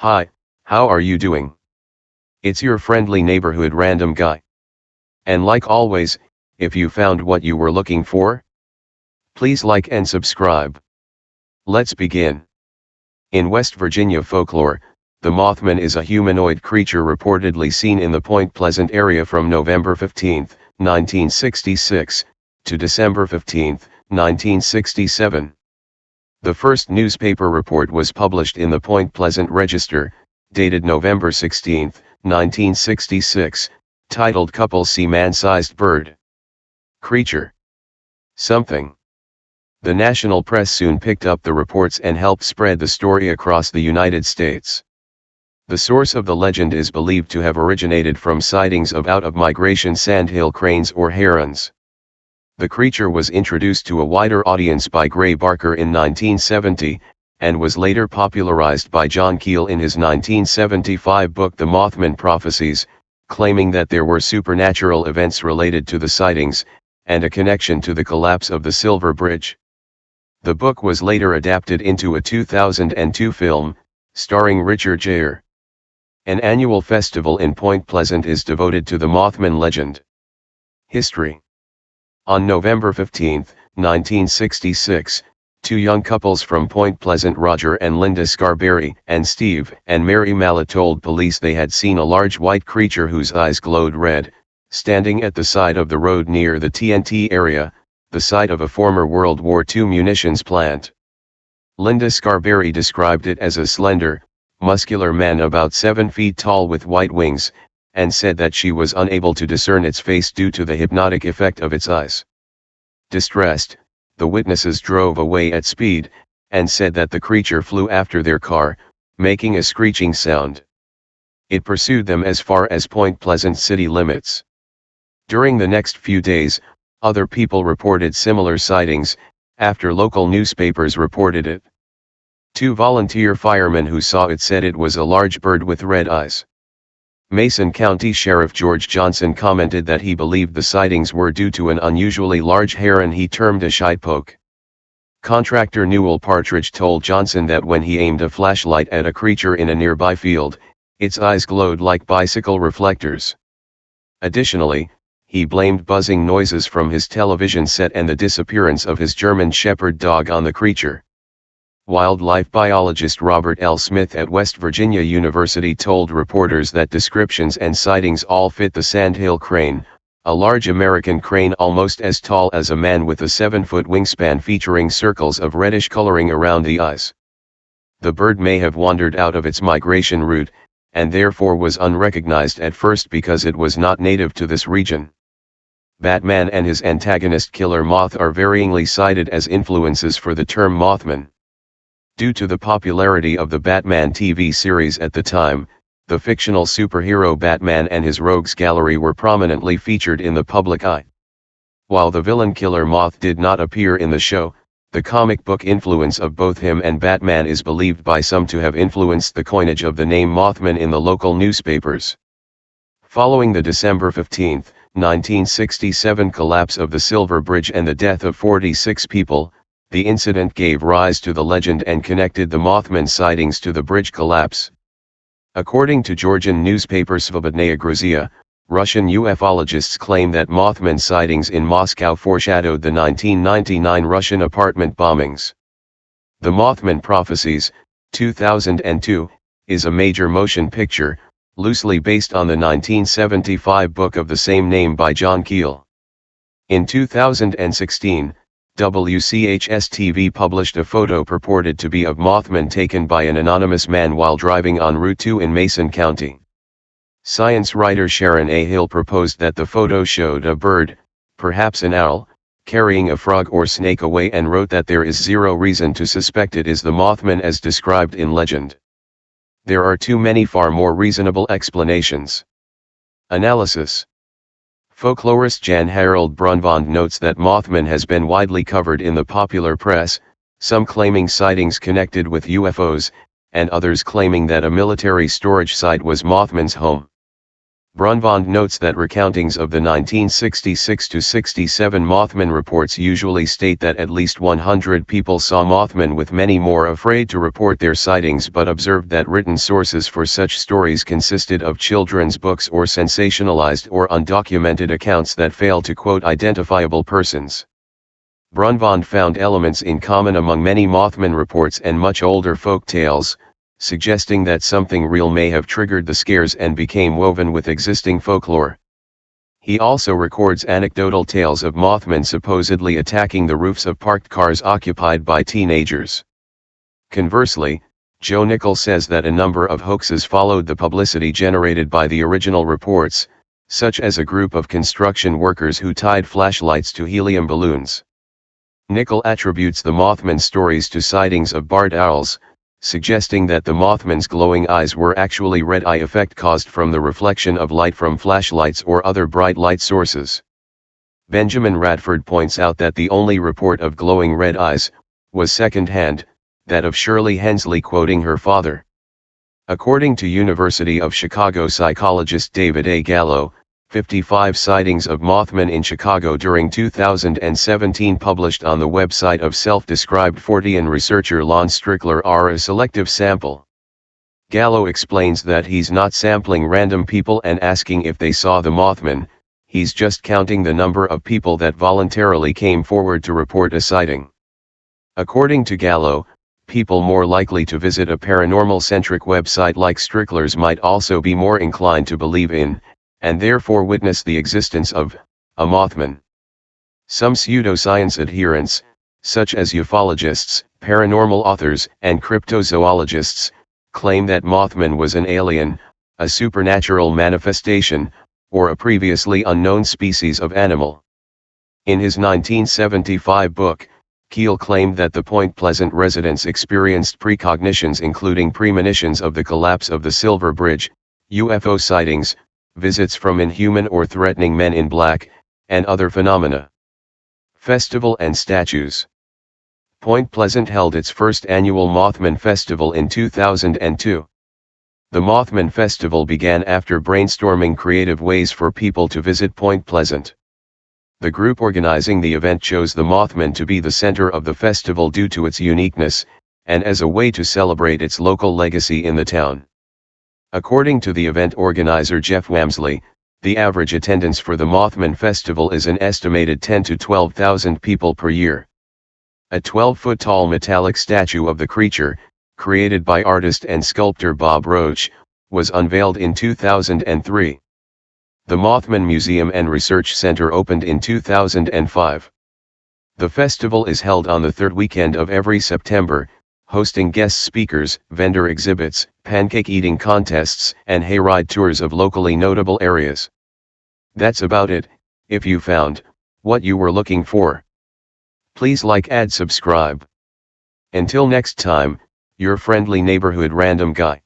Hi, how are you doing? It's your friendly neighborhood random guy. And like always, if you found what you were looking for, please like and subscribe. Let's begin. In West Virginia folklore, the Mothman is a humanoid creature reportedly seen in the Point Pleasant area from November 15, 1966, to December 15, 1967. The first newspaper report was published in the Point Pleasant Register, dated November 16, 1966, titled "Couple See Man-Sized Bird. Creature. Something." The national press soon picked up the reports and helped spread the story across the United States. The source of the legend is believed to have originated from sightings of out-of-migration sandhill cranes or herons. The creature was introduced to a wider audience by Gray Barker in 1970, and was later popularized by John Keel in his 1975 book The Mothman Prophecies, claiming that there were supernatural events related to the sightings, and a connection to the collapse of the Silver Bridge. The book was later adapted into a 2002 film, starring Richard Gere. An annual festival in Point Pleasant is devoted to the Mothman legend. History. On November 15, 1966, two young couples from Point Pleasant, Roger and Linda Scarberry, and Steve and Mary Mallet, told police they had seen a large white creature whose eyes glowed red, standing at the side of the road near the TNT area, the site of a former World War II munitions plant. Linda Scarberry described it as a slender, muscular man about 7 feet tall with white wings, and said that she was unable to discern its face due to the hypnotic effect of its eyes. Distressed, the witnesses drove away at speed, and said that the creature flew after their car, making a screeching sound. It pursued them as far as Point Pleasant city limits. During the next few days, other people reported similar sightings, after local newspapers reported it. Two volunteer firemen who saw it said it was a large bird with red eyes. Mason County Sheriff George Johnson commented that he believed the sightings were due to an unusually large heron he termed a shitepoke. Contractor Newell Partridge told Johnson that when he aimed a flashlight at a creature in a nearby field, its eyes glowed like bicycle reflectors. Additionally, he blamed buzzing noises from his television set and the disappearance of his German Shepherd dog on the creature. Wildlife biologist Robert L. Smith at West Virginia University told reporters that descriptions and sightings all fit the sandhill crane, a large American crane almost as tall as a man with a 7-foot wingspan featuring circles of reddish coloring around the eyes. The bird may have wandered out of its migration route, and therefore was unrecognized at first because it was not native to this region. Batman and his antagonist Killer Moth are varyingly cited as influences for the term Mothman. Due to the popularity of the Batman TV series at the time, the fictional superhero Batman and his rogues gallery were prominently featured in the public eye. While the villain Killer Moth did not appear in the show, the comic book influence of both him and Batman is believed by some to have influenced the coinage of the name Mothman in the local newspapers. Following the December 15, 1967 collapse of the Silver Bridge and the death of 46 people, the incident gave rise to the legend and connected the Mothman sightings to the bridge collapse. According to Georgian newspaper Svobodnaya Gruzia, Russian ufologists claim that Mothman sightings in Moscow foreshadowed the 1999 Russian apartment bombings. The Mothman Prophecies, 2002, is a major motion picture, loosely based on the 1975 book of the same name by John Keel. In 2016, WCHS-TV published a photo purported to be of Mothman taken by an anonymous man while driving on Route 2 in Mason County. Science writer Sharon A. Hill proposed that the photo showed a bird, perhaps an owl, carrying a frog or snake away, and wrote that there is zero reason to suspect it is the Mothman as described in legend. There are too many far more reasonable explanations. Analysis. Folklorist Jan Harold Brunvand notes that Mothman has been widely covered in the popular press, some claiming sightings connected with UFOs, and others claiming that a military storage site was Mothman's home. Brunvand notes that recountings of the 1966-67 Mothman reports usually state that at least 100 people saw Mothman, with many more afraid to report their sightings, but observed that written sources for such stories consisted of children's books or sensationalized or undocumented accounts that fail to quote identifiable persons. Brunvand found elements in common among many Mothman reports and much older folk tales, suggesting that something real may have triggered the scares and became woven with existing folklore. He also records anecdotal tales of Mothman supposedly attacking the roofs of parked cars occupied by teenagers. Conversely, Joe Nickel says that a number of hoaxes followed the publicity generated by the original reports, such as a group of construction workers who tied flashlights to helium balloons. Nickel attributes the Mothman stories to sightings of barred owls, suggesting that the Mothman's glowing eyes were actually red eye effect caused from the reflection of light from flashlights or other bright light sources. Benjamin Radford points out that the only report of glowing red eyes was second-hand, that of Shirley Hensley quoting her father. According to University of Chicago psychologist David A. Gallo, 55 sightings of Mothman in Chicago during 2017 published on the website of self-described Fortean researcher Lon Strickler are a selective sample. Gallo explains that he's not sampling random people and asking if they saw the Mothman, he's just counting the number of people that voluntarily came forward to report a sighting. According to Gallo, people more likely to visit a paranormal-centric website like Strickler's might also be more inclined to believe in, and therefore witness the existence of, a Mothman. Some pseudoscience adherents, such as ufologists, paranormal authors, and cryptozoologists, claim that Mothman was an alien, a supernatural manifestation, or a previously unknown species of animal. In his 1975 book, Keel claimed that the Point Pleasant residents experienced precognitions including premonitions of the collapse of the Silver Bridge, UFO sightings, visits from inhuman or threatening men in black, and other phenomena. Festival and statues. Point Pleasant held its first annual Mothman Festival in 2002. The Mothman Festival began after brainstorming creative ways for people to visit Point Pleasant. The group organizing the event chose the Mothman to be the center of the festival due to its uniqueness, and as a way to celebrate its local legacy in the town. According to the event organizer Jeff Wamsley, the average attendance for the Mothman Festival is an estimated 10,000 to 12,000 people per year. A 12-foot-tall metallic statue of the creature, created by artist and sculptor Bob Roach, was unveiled in 2003. The Mothman Museum and Research Center opened in 2005. The festival is held on the third weekend of every September, hosting guest speakers, vendor exhibits, pancake eating contests, and hayride tours of locally notable areas. That's about it. If you found what you were looking for, please like and subscribe. Until next time, your friendly neighborhood random guy.